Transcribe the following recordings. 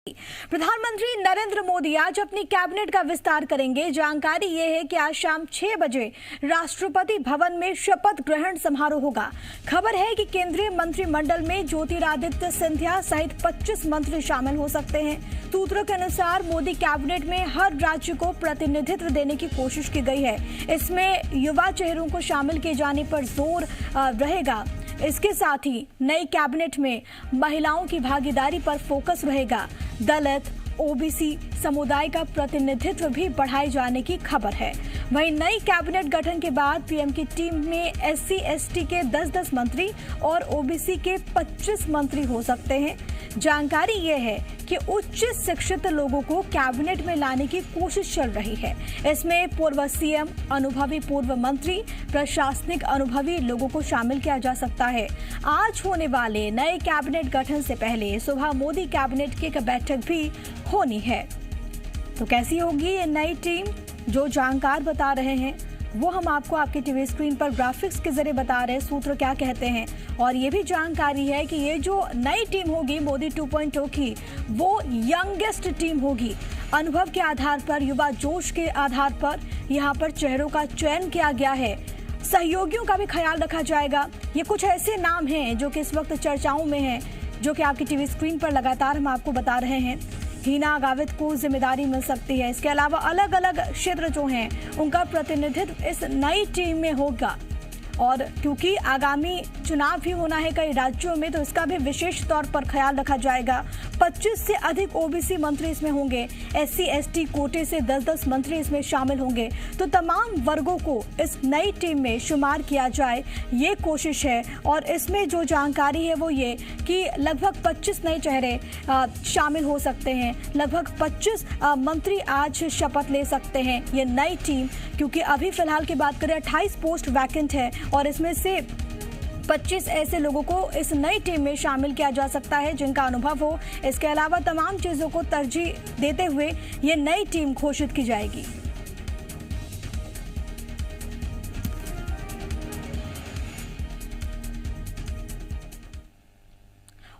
प्रधानमंत्री नरेंद्र मोदी आज अपनी कैबिनेट का विस्तार करेंगे। जानकारी ये है कि आज शाम 6 बजे राष्ट्रपति भवन में शपथ ग्रहण समारोह होगा। खबर है कि केंद्रीय मंत्रिमंडल में ज्योतिरादित्य सिंधिया सहित 25 मंत्री शामिल हो सकते हैं। सूत्रों के अनुसार मोदी कैबिनेट में हर राज्य को प्रतिनिधित्व देने की कोशिश की गई है। इसमें युवा चेहरों को शामिल किए जाने पर जोर रहेगा। इसके साथ ही नई कैबिनेट में महिलाओं की भागीदारी पर फोकस रहेगा। दलित ओबीसी समुदाय का प्रतिनिधित्व भी बढ़ाए जाने की खबर है। वहीं नई कैबिनेट गठन के बाद पीएम की टीम में एससी एसटी के 10-10 मंत्री और ओबीसी के 25 मंत्री हो सकते हैं। जानकारी ये है कि उच्च शिक्षित लोगों को कैबिनेट में लाने की कोशिश चल रही है। इसमें पूर्व सीएम, अनुभवी पूर्व मंत्री, प्रशासनिक अनुभवी लोगों को शामिल किया जा सकता है। आज होने वाले नए कैबिनेट गठन से पहले सुबह मोदी कैबिनेट की एक बैठक भी होनी है। तो कैसी होगी ये नई टीम, जो जानकार बता रहे हैं वो हम आपको आपके टीवी स्क्रीन पर ग्राफिक्स के जरिए बता रहे हैं। सूत्र क्या कहते हैं, और ये भी जानकारी है कि ये जो नई टीम होगी मोदी 2.0 की, वो यंगेस्ट टीम होगी। अनुभव के आधार पर, युवा जोश के आधार पर यहाँ पर चेहरों का चयन किया गया है। सहयोगियों का भी ख्याल रखा जाएगा। ये कुछ ऐसे नाम हैं जो कि इस वक्त चर्चाओं में हैं, जो कि आपकी टीवी स्क्रीन पर लगातार हम आपको बता रहे हैं। हीना गावित को जिम्मेदारी मिल सकती है। इसके अलावा अलग अलग क्षेत्र जो हैं उनका प्रतिनिधित्व इस नई टीम में होगा। और क्योंकि आगामी चुनाव भी होना है कई राज्यों में, तो इसका भी विशेष तौर पर ख्याल रखा जाएगा। 25 से अधिक ओबीसी मंत्री इसमें होंगे। एससी एसटी कोटे से 10-10 मंत्री इसमें शामिल होंगे। तो तमाम वर्गों को इस नई टीम में शुमार किया जाए, ये कोशिश है। और इसमें जो जानकारी है वो ये कि लगभग 25 नए चेहरे शामिल हो सकते हैं। लगभग 25 मंत्री आज शपथ ले सकते हैं ये नई टीम, क्योंकि अभी फिलहाल की बात करें 28 पोस्ट वैकेंट है और इसमें से 25 ऐसे लोगों को इस नई टीम में शामिल किया जा सकता है जिनका अनुभव हो। इसके अलावा तमाम चीजों को तरजीह देते हुए ये नई टीम घोषित की जाएगी।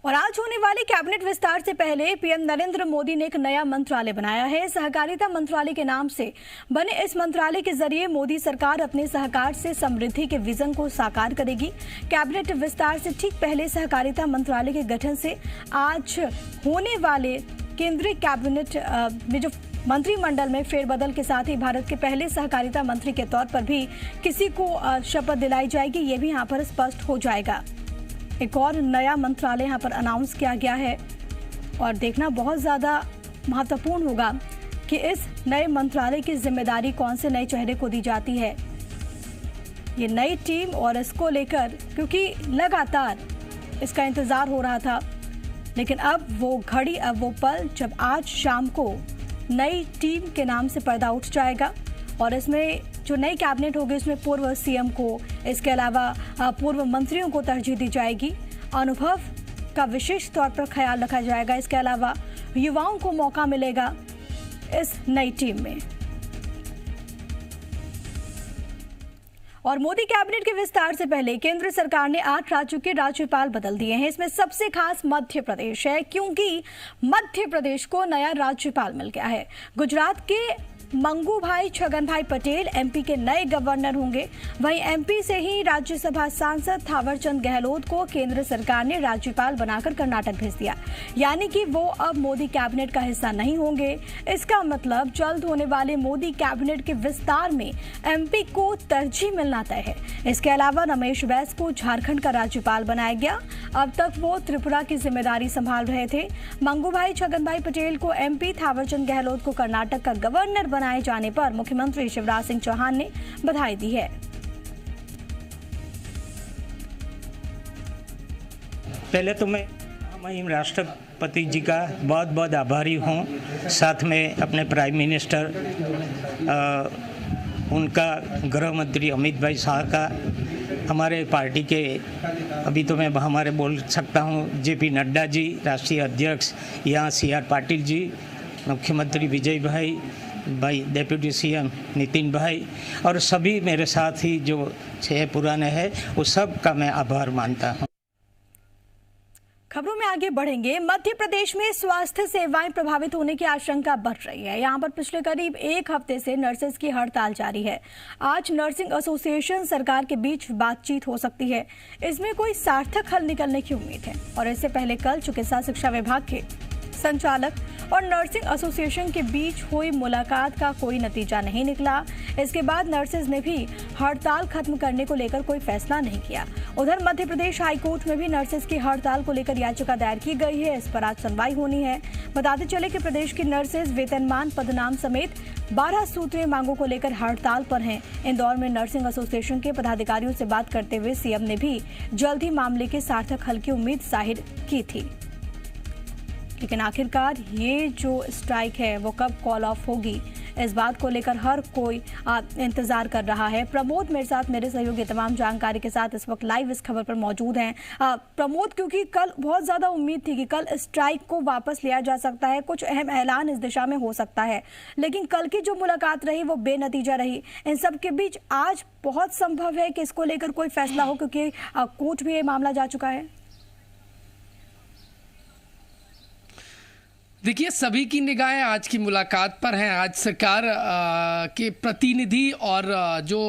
और आज होने वाले कैबिनेट विस्तार से पहले पीएम नरेंद्र मोदी ने एक नया मंत्रालय बनाया है। सहकारिता मंत्रालय के नाम से बने इस मंत्रालय के जरिए मोदी सरकार अपने सहकार से समृद्धि के विजन को साकार करेगी। कैबिनेट विस्तार से ठीक पहले सहकारिता मंत्रालय के गठन से आज होने वाले केंद्रीय कैबिनेट में जो मंत्रिमंडल में फेरबदल के साथ ही भारत के पहले सहकारिता मंत्री के तौर पर भी किसी को शपथ दिलाई जाएगी, ये भी यहाँ पर स्पष्ट हो जाएगा। एक और नया मंत्रालय यहाँ पर अनाउंस किया गया है और देखना बहुत ज़्यादा महत्वपूर्ण होगा कि इस नए मंत्रालय की जिम्मेदारी कौन से नए चेहरे को दी जाती है। ये नई टीम और इसको लेकर, क्योंकि लगातार इसका इंतज़ार हो रहा था, लेकिन अब वो घड़ी, अब वो पल जब आज शाम को नई टीम के नाम से पर्दा उठ जाएगा। और इसमें जो नई कैबिनेट होगी इसमें पूर्व सीएम को, इसके अलावा पूर्व मंत्रियों को तरजीह दी जाएगी। अनुभव का विशेष तौर पर ख्याल रखा जाएगा। इसके अलावा युवाओं को मौका मिलेगा इस नई टीम में। और मोदी कैबिनेट के विस्तार से पहले केंद्र सरकार ने 8 राज्यों के राज्यपाल बदल दिए हैं। इसमें सबसे खास मध्य प्रदेश है, क्योंकि मध्य प्रदेश को नया राज्यपाल मिल गया है। गुजरात के मंगूभाई छगनभाई पटेल एमपी के नए गवर्नर होंगे। वहीं एमपी से ही राज्यसभा सांसद थावरचंद गहलोत को केंद्र सरकार ने राज्यपाल बनाकर कर्नाटक भेज दिया, यानी कि वो अब मोदी कैबिनेट का हिस्सा नहीं होंगे। इसका मतलब जल्द होने वाले मोदी कैबिनेट के विस्तार में एमपी को तरजीह मिलना तय है। इसके अलावा रमेश बैस को झारखंड का राज्यपाल बनाया गया। अब तक वो त्रिपुरा की जिम्मेदारी संभाल रहे थे। मंगूभाई छगनभाई पटेल को एमपी, थावरचंद गहलोत को कर्नाटक का गवर्नर बनाए जाने पर मुख्यमंत्री शिवराज सिंह चौहान ने बधाई दी है। पहले तो मैं राष्ट्रपति जी का बहुत बहुत आभारी हूँ, साथ में अपने प्राइम मिनिस्टर, उनका गृह मंत्री अमित भाई शाह का, हमारे पार्टी के, अभी तो मैं हमारे बोल सकता हूँ, जेपी नड्डा जी राष्ट्रीय अध्यक्ष, यहाँ CR पाटिल जी, मुख्यमंत्री विजय भाई, डेप्यूटी सीएम नितिन भाई, और सभी मेरे साथ ही जो 6 पुराने हैं, वो सब का मैं आभार मानता हूँ। खबरों में आगे बढ़ेंगे। मध्य प्रदेश में स्वास्थ्य सेवाएं प्रभावित होने की आशंका बढ़ रही है। यहां पर पिछले करीब एक हफ्ते से नर्सेज की हड़ताल जारी है। आज नर्सिंग एसोसिएशन सरकार के बीच बातचीत हो सकती है। इसमें कोई सार्थक हल निकलने की उम्मीद है। और इससे पहले कल चिकित्सा शिक्षा विभाग के संचालक और नर्सिंग एसोसिएशन के बीच हुई मुलाकात का कोई नतीजा नहीं निकला। इसके बाद नर्सेज ने भी हड़ताल खत्म करने को लेकर कोई फैसला नहीं किया। उधर मध्य प्रदेश हाईकोर्ट में भी नर्सेज की हड़ताल को लेकर याचिका दायर की गई है। इस पर आज सुनवाई होनी है। बताते चले कि प्रदेश की नर्सेज वेतनमान, पदनाम समेत 12 सूत्रीय मांगों को लेकर हड़ताल पर हैं। इंदौर में नर्सिंग एसोसिएशन के पदाधिकारियों से बात करते हुए सीएम ने भी जल्द ही मामले के सार्थक हल की उम्मीद जाहिर की थी। लेकिन आखिरकार ये जो स्ट्राइक है वो कब कॉल ऑफ होगी, इस बात को लेकर हर कोई इंतजार कर रहा है। प्रमोद मेरे साथ, मेरे सहयोगी तमाम जानकारी के साथ इस वक्त लाइव इस खबर पर मौजूद हैं। प्रमोद, क्योंकि कल बहुत ज़्यादा उम्मीद थी कि कल स्ट्राइक को वापस लिया जा सकता है, कुछ अहम ऐलान इस दिशा में हो सकता है, लेकिन कल की जो मुलाकात रही वो बेनतीजा रही। इन सब के बीच आज बहुत संभव है कि इसको लेकर कोई फैसला हो, क्योंकि कोर्ट भी ये मामला जा चुका है। देखिए, सभी की निगाहें आज की मुलाकात पर हैं। आज सरकार के प्रतिनिधि और जो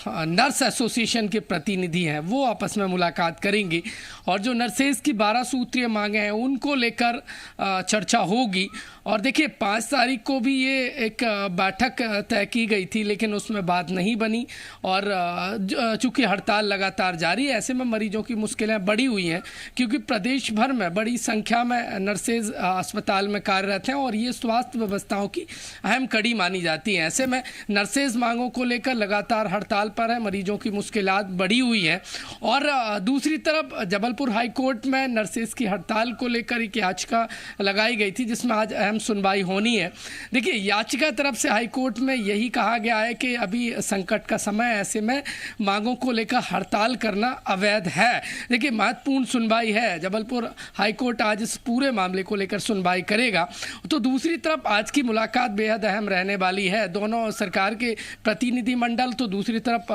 नर्स एसोसिएशन के प्रतिनिधि हैं वो आपस में मुलाकात करेंगे और जो नर्सेज की 12 सूत्रीय मांगे हैं उनको लेकर चर्चा होगी। और देखिए, 5 तारीख को भी ये एक बैठक तय की गई थी, लेकिन उसमें बात नहीं बनी। और चूँकि हड़ताल लगातार जारी है, ऐसे में मरीजों की मुश्किलें बढ़ी हुई हैं, क्योंकि प्रदेश भर में बड़ी संख्या में नर्सेज अस्पताल में कार्यरत हैं और ये स्वास्थ्य व्यवस्थाओं की अहम कड़ी मानी जाती है। ऐसे में नर्सेज मांगों को लेकर लगातार हड़ताल पर है, मरीजों की मुश्किलात बढ़ी हुई हैं। और दूसरी तरफ जबलपुर हाईकोर्ट में नर्सेज की हड़ताल को लेकर एक याचिका लगाई गई थी, जिसमें आज अहम सुनवाई होनी है। देखिए, याचिका तरफ से हाईकोर्ट में यही कहा गया है कि अभी संकट का समय है, ऐसे में मांगों को लेकर हड़ताल करना अवैध है। देखिए, महत्वपूर्ण सुनवाई है। जबलपुर हाईकोर्ट आज इस पूरे मामले को लेकर सुनवाई करेगा। तो दूसरी तरफ आज की मुलाकात बेहद अहम रहने वाली है। दोनों सरकार के प्रतिनिधि मंडल, तो दूसरी तरफ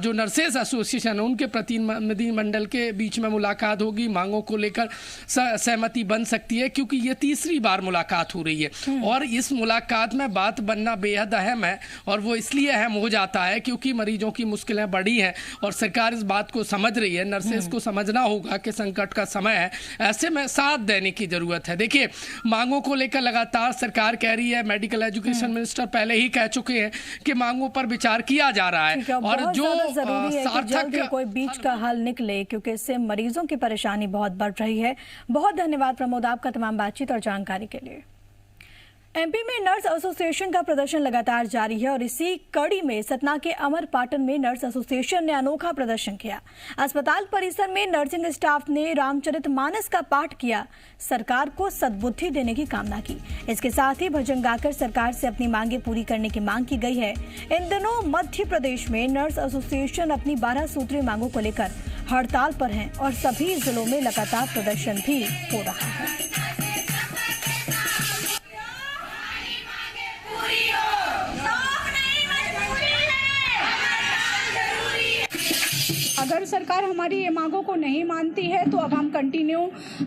जो नर्सेज एसोसिएशन है उनके प्रतिनिधि मंडल के बीच में मुलाकात होगी। मांगों को लेकर सहमति बन सकती है, क्योंकि ये तीसरी बार मुलाकात हो रही है और इस मुलाकात में बात बनना बेहद अहम है। और वो इसलिए अहम हो जाता है क्योंकि मरीजों की मुश्किलें बढ़ी हैं और सरकार इस बात को समझ रही है। नर्सेज को समझना होगा कि संकट का समय है, ऐसे में साथ देने की जरूरत है। देखिए, मांगों को लेकर लगातार सरकार कह रही है, मेडिकल एजुकेशन मिनिस्टर पहले ही कह चुके हैं कि मांगों पर विचार किया जा रहा है और जो सार्थक कोई बीच का हल निकले, क्योंकि इससे मरीजों की परेशानी बहुत बढ़ रही है। बहुत धन्यवाद प्रमोद आपका तमाम बातचीत और जानकारी के लिए। एमपी में नर्स एसोसिएशन का प्रदर्शन लगातार जारी है और इसी कड़ी में सतना के अमरपाटन में नर्स एसोसिएशन ने अनोखा प्रदर्शन किया। अस्पताल परिसर में नर्सिंग स्टाफ ने रामचरितमानस का पाठ किया, सरकार को सद्बुद्धि देने की कामना की। इसके साथ ही भजन गाकर सरकार से अपनी मांगे पूरी करने की मांग की गई है। इन दिनों मध्य प्रदेश में नर्स एसोसिएशन अपनी 12 सूत्रीय मांगों को लेकर हड़ताल पर है और सभी जिलों में लगातार प्रदर्शन भी हो रहा है। अगर सरकार हमारी ये मांगों को नहीं मानती है तो अब हम कंटिन्यू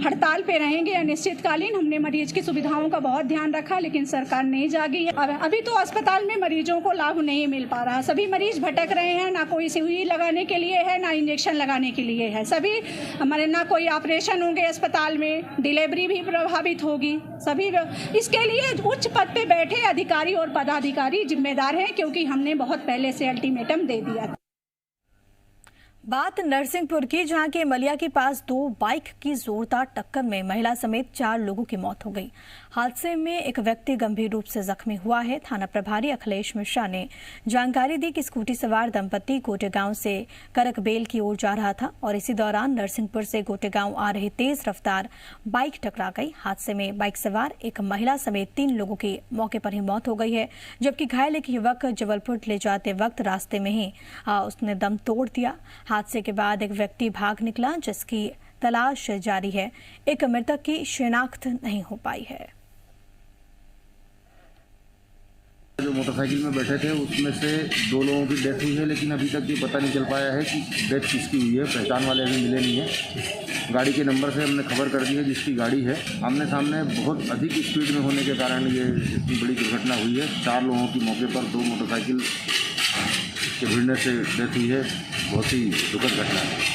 हड़ताल पे रहेंगे अनिश्चितकालीन। हमने मरीज की सुविधाओं का बहुत ध्यान रखा, लेकिन सरकार नहीं जागी। अभी तो अस्पताल में मरीजों को लाभ नहीं मिल पा रहा। सभी मरीज भटक रहे हैं, ना कोई सुई लगाने के लिए है, ना इंजेक्शन लगाने के लिए है। सभी हमारे ना कोई ऑपरेशन होंगे अस्पताल में, डिलीवरी भी प्रभावित होगी। सभी इसके लिए उच्च पद पे बैठे अधिकारी और पदाधिकारी जिम्मेदार हैं, क्योंकि हमने बहुत पहले से अल्टीमेटम दे दिया था। बात नरसिंहपुर की, जहां के मलिया के पास 2 बाइक की जोरदार टक्कर में महिला समेत 4 लोगों की मौत हो गई। हादसे में एक व्यक्ति गंभीर रूप से जख्मी हुआ है। थाना प्रभारी अखिलेश मिश्रा ने जानकारी दी कि स्कूटी सवार दंपति गोटेगांव से करकबेल की ओर जा रहा था और इसी दौरान नरसिंहपुर से गोटेगांव आ रही तेज रफ्तार बाइक टकरा गई। हादसे में बाइक सवार एक महिला समेत 3 लोगों की मौके पर ही मौत हो गई है, जबकि घायल एक युवक जबलपुर ले जाते वक्त रास्ते में ही उसने दम तोड़ दिया। हादसे के बाद एक व्यक्ति भाग निकला, जिसकी तलाश जारी है। एक मृतक की शिनाख्त नहीं हो पाई है। जो मोटरसाइकिल में बैठे थे, उसमें से 2 लोगों की डेथ हुई है, लेकिन अभी तक ये पता नहीं चल पाया है कि डेथ किसकी हुई है। पहचान वाले अभी मिले नहीं है। गाड़ी के नंबर से हमने खबर कर दी है जिसकी गाड़ी है। आमने सामने बहुत अधिक स्पीड में होने के कारण ये इतनी बड़ी दुर्घटना हुई है। 4 लोगों की मौके पर 2 मोटरसाइकिल के भिड़ने से डेथ हुई है। बहुत ही दुखद घटना है।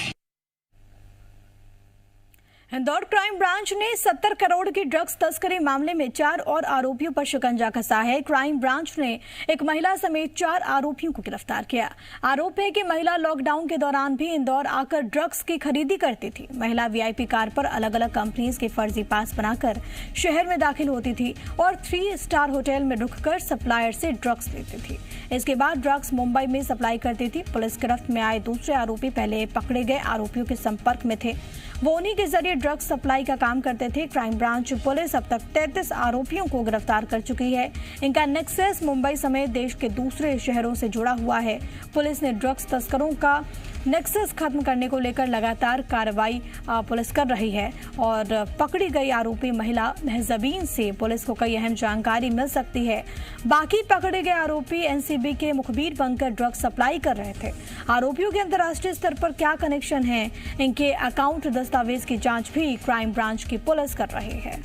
इंदौर क्राइम ब्रांच ने 70 करोड़ की ड्रग्स तस्करी मामले में 4 और आरोपियों पर शिकंजा कसा है। क्राइम ब्रांच ने एक महिला समेत 4 आरोपियों को गिरफ्तार किया। आरोप है कि महिला लॉकडाउन के दौरान भी इंदौर आकर ड्रग्स की खरीदी करती थी। महिला वीआईपी कार पर अलग अलग कंपनीज के फर्जी पास बनाकर शहर में दाखिल होती थी और 3 स्टार होटल में रुककर सप्लायर से ड्रग्स लेती थी। इसके बाद ड्रग्स मुंबई में सप्लाई करती थी। पुलिस गिरफ्त में आए दूसरे आरोपी पहले पकड़े गए आरोपियों के संपर्क में थे। वो उन्हीं के जरिए ड्रग्स सप्लाई का काम करते थे। क्राइम ब्रांच पुलिस अब तक 33 आरोपियों को गिरफ्तार कर चुकी है। इनका नेक्सस मुंबई समेत देश के दूसरे शहरों से जुड़ा हुआ है। पुलिस ने ड्रग्स तस्करों का नेक्सस खत्म करने को लेकर लगातार कार्रवाई पुलिस कर रही है और पकड़ी गई आरोपी महिला महजबीन से पुलिस को कई अहम जानकारी मिल सकती है। बाकी पकड़े गए आरोपी एनसीबी के मुखबिर बनकर ड्रग्स सप्लाई कर रहे थे। आरोपियों के अंतर्राष्ट्रीय स्तर पर क्या कनेक्शन है, इनके अकाउंट दस्तावेज की जांच भी क्राइम ब्रांच की पुलिस कर रही है।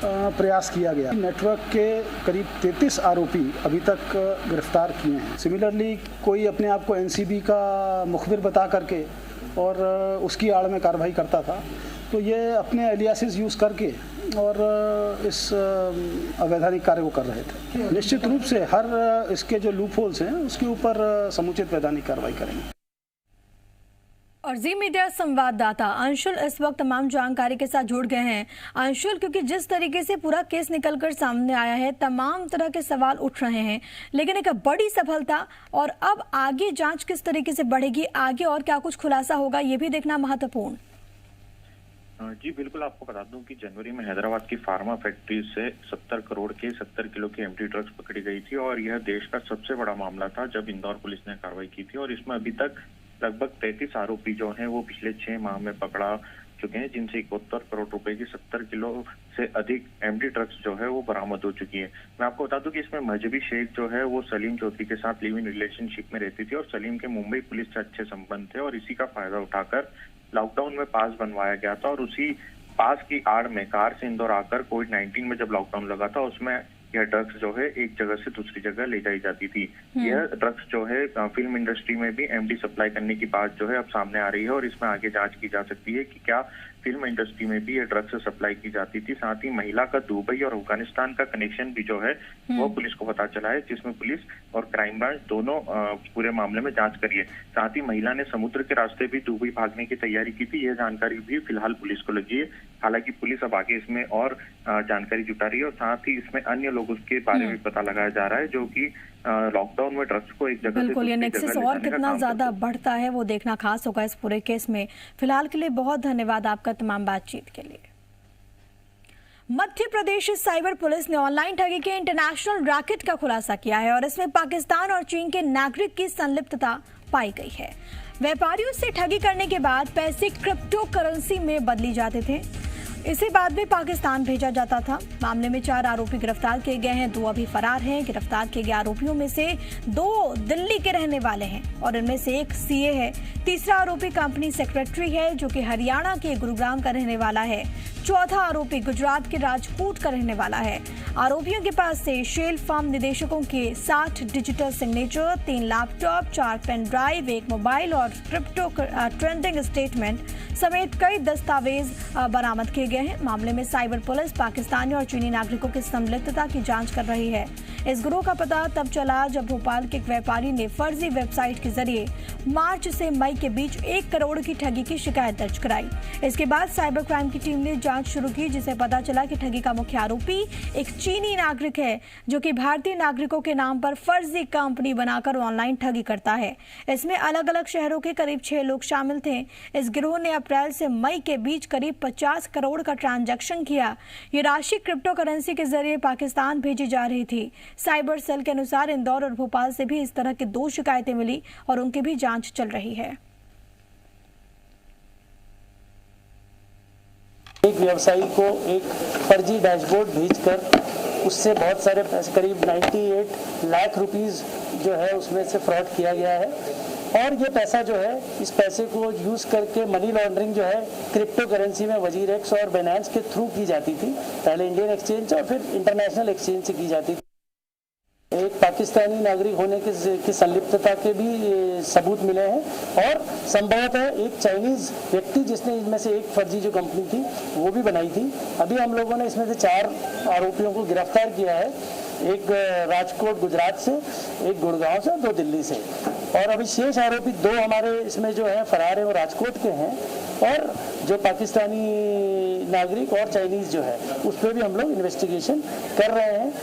प्रयास किया गया। नेटवर्क के करीब 33 आरोपी अभी तक गिरफ्तार किए हैं। सिमिलरली कोई अपने आप को एनसीबी का मुखबिर बता करके और उसकी आड़ में कार्रवाई करता था, तो ये अपने एलियासिस यूज़ करके और इस अवैधानिक कार्य को कर रहे थे। निश्चित रूप से हर इसके जो लूप होल्स हैं उसके ऊपर समुचित वैधानिक कार्रवाई करेंगे। और जी मीडिया संवाददाता अंशुल इस वक्त तमाम जानकारी के साथ जुड़ गए हैं। अंशुल, क्योंकि जिस तरीके से पूरा केस निकलकर सामने आया है, तमाम तरह के सवाल उठ रहे हैं, लेकिन एक बड़ी सफलता, और अब आगे जांच किस तरीके से बढ़ेगी, आगे और क्या कुछ खुलासा होगा, ये भी देखना महत्वपूर्ण। जी बिल्कुल, आपको बता दूं कि जनवरी में हैदराबाद की फार्मा फैक्ट्री से 70 करोड़ के 70 किलो की एम्प्टी ड्रग्स पकड़ी गई थी और यह देश का सबसे बड़ा मामला था जब इंदौर पुलिस ने कार्रवाई की थी। और इसमें अभी तक लगभग 33 आरोपी जो हैं वो पिछले 6 माह में पकड़ा चुके हैं, जिनसे 71 करोड़ रुपए की 70 किलो से अधिक एम्प्टी ड्रग्स जो है वो बरामद हो चुकी है। मैं आपको बता दूं कि इसमें महजबी शेख जो है वो सलीम चौधरी के साथ लिव इन रिलेशनशिप में रहती थी और सलीम के मुंबई पुलिस से अच्छे संबंध थे और इसी का फायदा उठाकर लॉकडाउन में पास बनवाया गया था और उसी पास की आड़ में कार से इंदौर आकर कोविड-19 में जब लॉकडाउन लगा था उसमें यह ड्रग्स जो है एक जगह से दूसरी जगह ले जाई जाती थी। यह ड्रग्स जो है फिल्म इंडस्ट्री में भी एमडी सप्लाई करने की बात जो है अब सामने आ रही है और इसमें आगे जांच की जा सकती है कि क्या फिल्म इंडस्ट्री में भी ये ड्रग्स सप्लाई की जाती थी। साथ ही महिला का दुबई और अफगानिस्तान का कनेक्शन भी जो है वो पुलिस को पता चला है, जिसमें पुलिस और क्राइम ब्रांच दोनों पूरे मामले में जांच करी है। साथ ही महिला ने समुद्र के रास्ते भी दुबई भागने की तैयारी की थी, यह जानकारी भी फिलहाल पुलिस को लगी है। हालांकि पुलिस अब आगे इसमें और जानकारी जुटा रही है और साथ ही इसमें अन्य लोगों के बारे में पता लगाया जा रहा है जो कि लॉकडाउन में ड्रग्स को एक जगह बिल्कुल, ये नेक्सस और कितना ज्यादा बढ़ता है वो देखना खास होगा इस पूरे केस में। फिलहाल के लिए बहुत धन्यवाद आपका तमाम बातचीत के लिए। मध्य प्रदेश साइबर पुलिस ने ऑनलाइन ठगी के इंटरनेशनल रैकेट का खुलासा किया है और इसमें पाकिस्तान और चीन के नागरिक की संलिप्तता पाई गई है। व्यापारियों से ठगी करने के बाद पैसे क्रिप्टो करेंसी में बदली जाते थे, इसे बाद में पाकिस्तान भेजा जाता था। मामले में 4 आरोपी गिरफ्तार किए गए हैं, 2 अभी फरार हैं। गिरफ्तार किए गए आरोपियों में से 2 दिल्ली के रहने वाले हैं और इनमें से एक सीए है। तीसरा आरोपी कंपनी सेक्रेटरी है जो कि हरियाणा के गुरुग्राम का रहने वाला है। चौथा आरोपी गुजरात के राजकोट का रहने वाला है। आरोपियों के पास से शेल फार्म निदेशकों के 60 digital signature, 3 laptop, 4 pen drive, 1 mobile और क्रिप्टो ट्रेंडिंग स्टेटमेंट समेत कई दस्तावेज बरामद किए गए हैं। मामले में साइबर पुलिस पाकिस्तानी और चीनी नागरिकों की संलिप्तता की जांच कर रही है। इस गिरोह का पता तब चला जब भोपाल के एक व्यापारी ने फर्जी वेबसाइट के जरिए मार्च से मई के बीच 1 करोड़ की ठगी की शिकायत दर्ज कराई। इसके बाद साइबर क्राइम की टीम ने जांच शुरू की, जिसे पता चला कि ठगी का मुख्य आरोपी एक चीनी नागरिक है जो कि भारतीय नागरिकों के नाम पर फर्जी कंपनी बनाकर ऑनलाइन ठगी करता है। इसमें अलग अलग शहरों के करीब 6 लोग शामिल थे। इस गिरोह ने अप्रैल से मई के बीच करीब 50 करोड़ का ट्रांजैक्शन किया। ये राशि क्रिप्टो करेंसी के जरिए पाकिस्तान भेजी जा रही थी। साइबर सेल के अनुसार इंदौर और भोपाल से भी इस तरह की 2 शिकायतें मिली और उनकी भी जांच चल रही है। एक व्यवसायी को एक फर्जी डैशबोर्ड भेजकर उससे बहुत सारे पैसे, करीब 98 लाख रुपीस जो है उसमें से फ्रॉड किया गया है। और ये पैसा जो है, इस पैसे को यूज़ करके मनी लॉन्ड्रिंग जो है क्रिप्टो करेंसी में वजीरेक्स और बाइनेंस के थ्रू की जाती थी। पहले इंडियन एक्सचेंज और फिर इंटरनेशनल एक्सचेंज से की जाती थी। एक पाकिस्तानी नागरिक होने की संलिप्तता के भी सबूत मिले हैं और संभवतः एक चाइनीज़ व्यक्ति जिसने इनमें से एक फर्जी जो कंपनी थी वो भी बनाई थी। अभी हम लोगों ने इसमें से 4 आरोपियों को गिरफ्तार किया है, एक राजकोट गुजरात से, एक गुड़गांव से, 2 दिल्ली से। और अभी शेष आरोपी 2 हमारे इसमें जो है फरार है, वो राजकोट के हैं, और जो पाकिस्तानी नागरिक और चाइनीज़ जो है उस पर भी हम लोग इन्वेस्टिगेशन कर रहे हैं।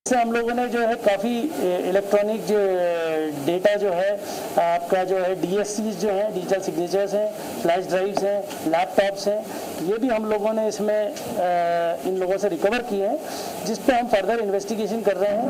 हम लोगों ने जो है काफ़ी इलेक्ट्रॉनिक जो डेटा जो है आपका जो है DSCs जो है, डिजिटल सिग्नेचर्स हैं, फ्लैश ड्राइव्स हैं, लैपटॉप्स हैं, ये भी हम लोगों ने इसमें इन लोगों से रिकवर किए हैं, जिस पे हम फर्दर इन्वेस्टिगेशन कर रहे हैं।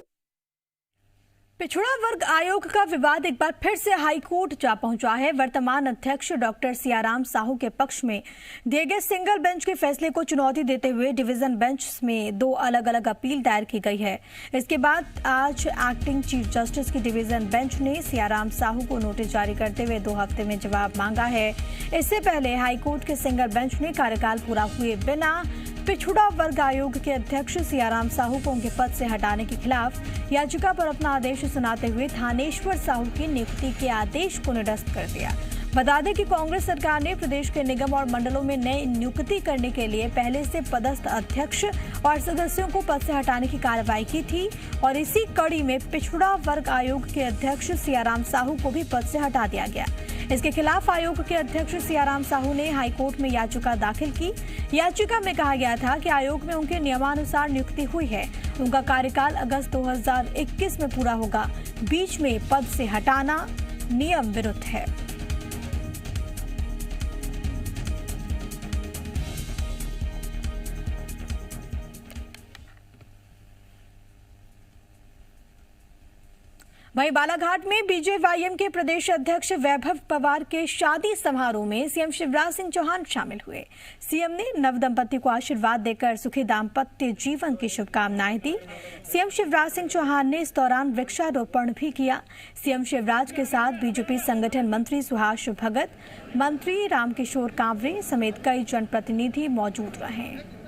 पिछड़ा वर्ग आयोग का विवाद एक बार फिर से हाई कोर्ट जा पहुंचा है। वर्तमान अध्यक्ष डॉक्टर सियाराम साहू के पक्ष में दिए गए सिंगल बेंच के फैसले को चुनौती देते हुए डिवीजन बेंच में 2 अलग अलग अपील दायर की गई है। इसके बाद आज एक्टिंग चीफ जस्टिस की डिवीजन बेंच ने सियाराम साहू को नोटिस जारी करते हुए 2 हफ्ते में जवाब मांगा है। इससे पहले हाईकोर्ट के सिंगल बेंच ने कार्यकाल पूरा हुए बिना पिछड़ा वर्ग आयोग के अध्यक्ष सियाराम साहू को उनके पद से हटाने के खिलाफ याचिका पर अपना आदेश सुनाते हुए थानेश्वर साहू की नियुक्ति के आदेश को निरस्त कर दिया। बता दें कि कांग्रेस सरकार ने प्रदेश के निगम और मंडलों में नई नियुक्ति करने के लिए पहले से पदस्थ अध्यक्ष और सदस्यों को पद से हटाने की कार्रवाई की थी और इसी कड़ी में पिछड़ा वर्ग आयोग के अध्यक्ष सियाराम साहू को भी पद से हटा दिया गया। इसके खिलाफ आयोग के अध्यक्ष सियाराम साहू ने हाईकोर्ट में याचिका दाखिल की। याचिका में कहा गया था कि आयोग में उनके नियमानुसार नियुक्ति हुई है, उनका कार्यकाल अगस्त 2021 में पूरा होगा, बीच में पद से हटाना नियम विरुद्ध है। वहीं बालाघाट में बीजेवाईएम के प्रदेश अध्यक्ष वैभव पवार के शादी समारोह में सीएम शिवराज सिंह चौहान शामिल हुए। सीएम ने नवदंपति को आशीर्वाद देकर सुखी दाम्पत्य जीवन की शुभकामनाएं दी। सीएम शिवराज सिंह चौहान ने इस दौरान वृक्षारोपण भी किया। सीएम शिवराज के साथ बीजेपी संगठन मंत्री सुहास भगत, मंत्री रामकिशोर कांवरे समेत कई जनप्रतिनिधि मौजूद रहे।